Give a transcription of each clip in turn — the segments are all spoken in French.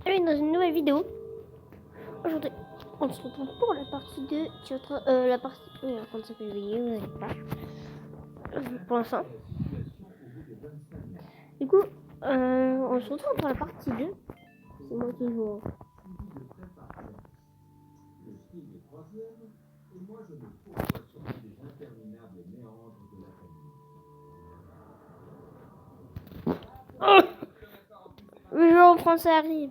Bienvenue dans une nouvelle vidéo. Aujourd'hui, on se retrouve pour la partie 2 qui est la partie 1 en train de s'appeler vidéo, pour l'instant. Du coup, on se retrouve pour la partie 2. C'est moi qui joue. Le joueur français arrive.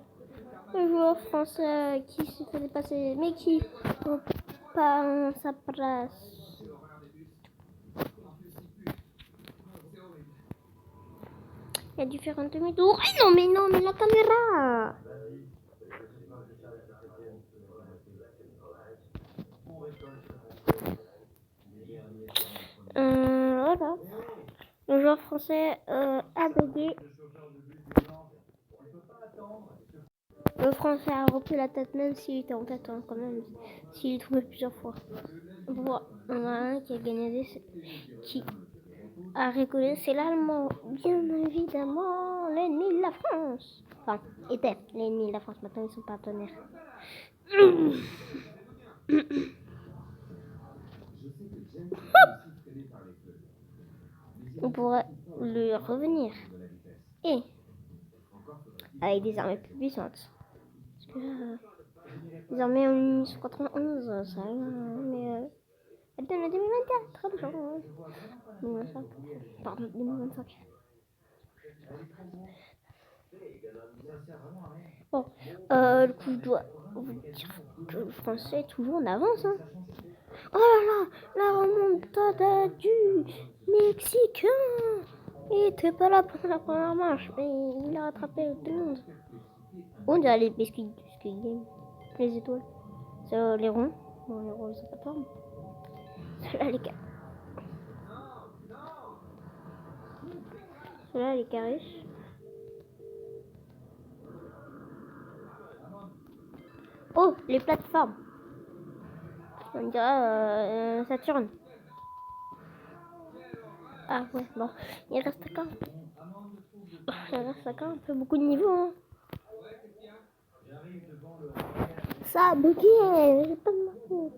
Le joueur français qui se fait dépasser, mais qui ne pas sa place. Il y a différentes demi-tours. Mais non, mais la caméra. Voilà. Le joueur français a bugué. Le français a repris la tête même s'il était en tête quand même. S'il est trouvé plusieurs fois. Bon, on a un qui a gagné qui a rigolé. C'est l'Allemand. Bien évidemment, l'ennemi de la France. Enfin, était l'ennemi de la France. Maintenant, ils sont partenaires. On pourrait lui revenir. Et avec des armées plus puissantes. Parce que les armées en 1991, ça mais elles donnent en 2024, très bien. 2025. Pardon, 2025. Bon, du coup, je dois vous dire que le français est toujours en avance. Hein. Oh là là, la remontada du Mexicain. Il était pas là pour la première marche, mais il a rattrapé tout le monde. On dirait les biscuits game, les étoiles. C'est les ronds. Bon, les ronds, c'est pas forme. Ceux-là, les carrés. Ceux-là, les carrés. Oh, les plateformes. On dirait Saturne. Ah ouais, bon. Il reste encore. Il reste encore un peu beaucoup de niveaux. Hein. Ça a bugué. J'ai pas de ma faute.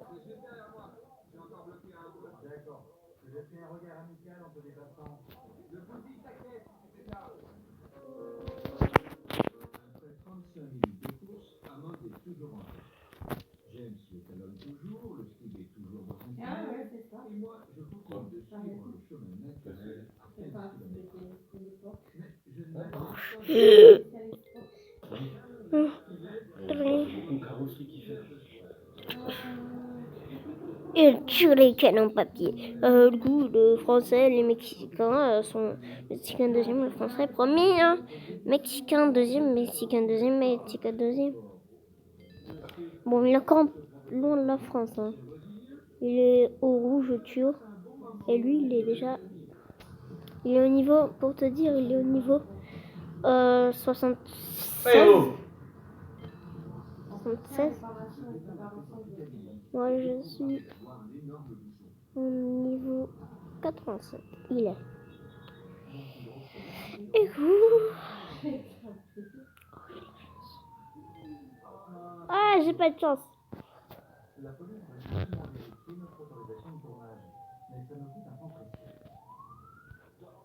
Il tue les canons papier. Du coup, le français, les Mexicains sont Mexicain deuxième, le français premier. Hein. Mexicain deuxième, Mexicain deuxième, Mexicain deuxième. Bon, il est encore loin de la France. Hein. Il est au rouge tuyau. Et lui, il est déjà. Il est au niveau, pour te dire, il est au niveau 76. 76. Moi, je suis au niveau 87. Il est. Et vous? Ah, j'ai pas de chance.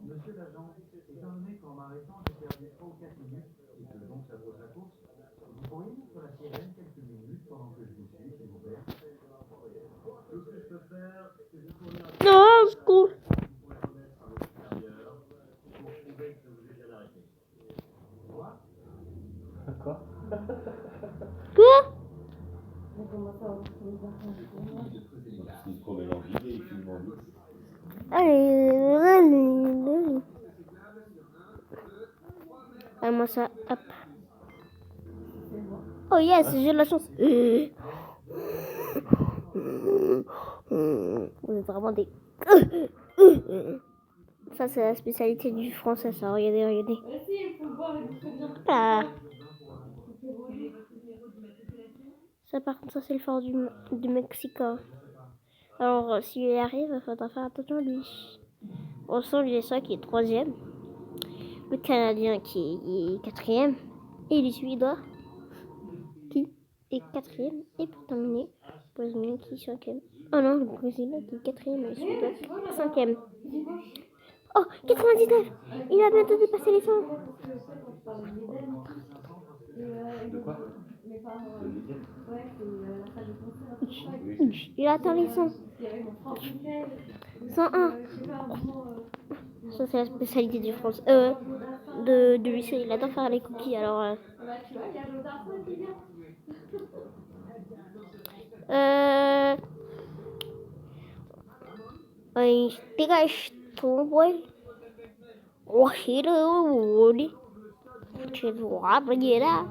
Monsieur l'agent, étant donné qu'en m'arrêtant, j'ai perdu 3 ou 4 minutes et que donc ça pose la course, vous pourriez mettre la sirène quelques minutes pendant que je vous suis, s'il vous plaît. Tout ce que je peux faire, c'est vous fournir un peu de secours. Pour la remettre à votre supérieur, pour prouver que je vous ai bien arrêté. Quoi? Quoi? Quoi? Allez. Ah, moi ça, hop. Oh yes, j'ai de la chance. Vous êtes vraiment des... Ça, c'est la spécialité du français, ça. Regardez. Ah. Ça, par contre, ça, c'est le fort du Mexicain. Alors, s'il y arrive, il faudra faire attention à lui. On sent lui, ça qui est troisième. Le Canadien qui est quatrième. Et les Suédois est quatrième. Et pour terminer, le Brésilien qui est cinquième. Oh non, le Brésilien qui est quatrième et Suédois qui est cinquième. Oh, 99. Il a bientôt dépassé les 100. De quoi? Il atteint les 100. 101. Ça, c'est la spécialité du France. De lui, il adore faire les cookies. Alors, ich Digga, ich Tomboy. Oh, hier, Woody. Tu vois, là.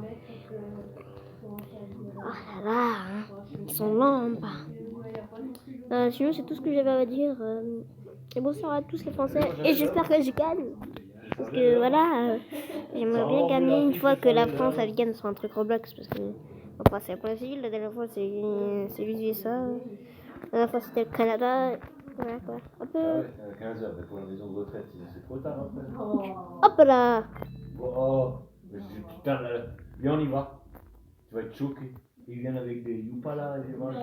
Ah là, hein. Ils sont lents, bah. Sinon, c'est tout ce que j'avais à dire. Et bonsoir à tous les Français. Et j'espère que je gagne. Parce que voilà, j'aimerais bien gagner une fois que la France elle gagne sur un truc Roblox. Parce que enfin, c'est impossible. La dernière fois, c'est juste ça. La dernière fois, c'était le Canada. Voilà quoi. Hop, Ouais, à 15h, pour la maison de retraite, c'est trop tard après. hop là. Oh, mais putain, là, viens, on y va. Tu vas être choqué. Ils viennent avec des youpala et des machins.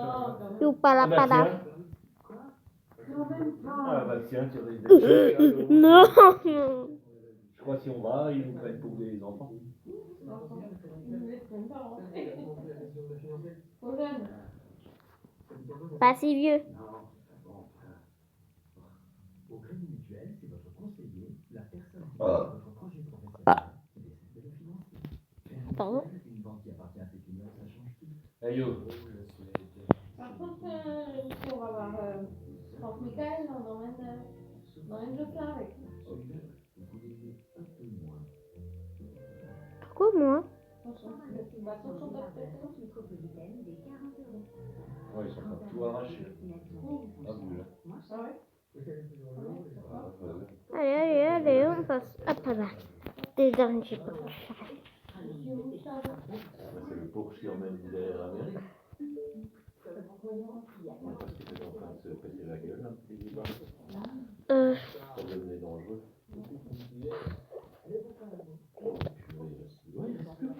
Youpala bah pada. tiens. Ah bah tiens, tu risques d'être choqué. Non. Je crois que si on va, ils nous prennent pour des enfants. Pas si vieux. Pardon. Hey yo. Par contre, on va voir Franck Michael, on emmène Joe avec. Pourquoi moi? Ouais, ils sont pas tout arrachés. Ah, vous là. Ah ouais? Allez, on passe. Hop là. Des derniers, je sais pas. C'est le Porsche qui emmène derrière la mairie. Parce qu'il était en train de se péter la gueule, un petit débat. Ça devenait dangereux. Ouais, il reste plus que.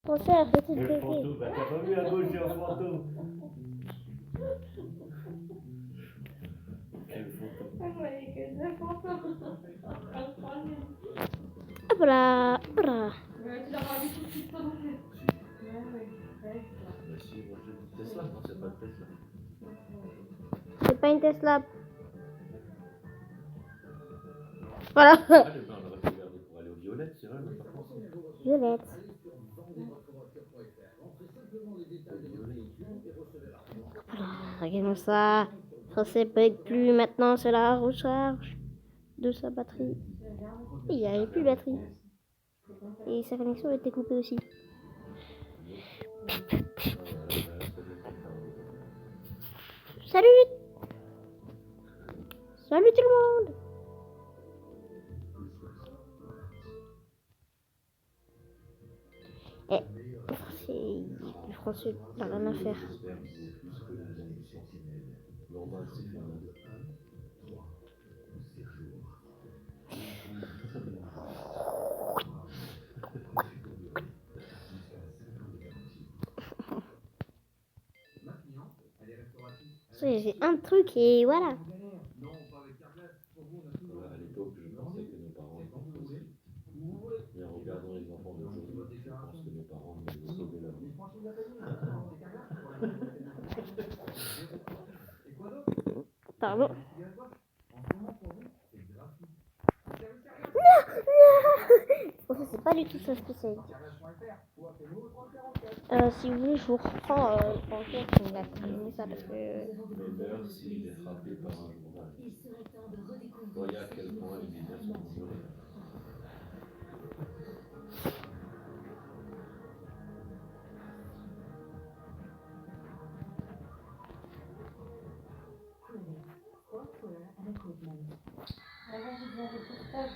Concert, c'est une Le bébé. fantôme, bah t'as pas vu à gauche, il y a un fantôme. Quel fantôme. Je voyais que deux fantômes. Hop là, hop là. Tu l'as pas vu tout de suite, toi non plus. Ouais. Mais si, moi j'ai une Tesla, non, c'est pas une Tesla. C'est pas une Tesla. Voilà. Ah, le blanc, on aurait pu regarder pour aller aux violettes, c'est vrai, mais pas pensé. Violette. Voilà, regardons ça. Ça ne bug plus. Maintenant, c'est la recharge de sa batterie. Et il n'y avait plus de batterie. Et sa connexion a été coupée aussi. Salut! Salut tout le monde! Eh, les Français n'ont rien à faire. J'ai un truc et voilà. À l'époque, je pensais que nos parents étaient faussés. Mais en regardant les enfants d'aujourd'hui, je pense que nos parents nous ont sauvé la vie. Pardon. Non, c'est pas du tout sa spécialité. Si vous voulez, je vous reprends franchement qu'on a terminé ça parce que. Mais meurt s'il est frappé par un journal. Voyez à quel point les médias sont dangereux. Avant, je devais aller pour stage.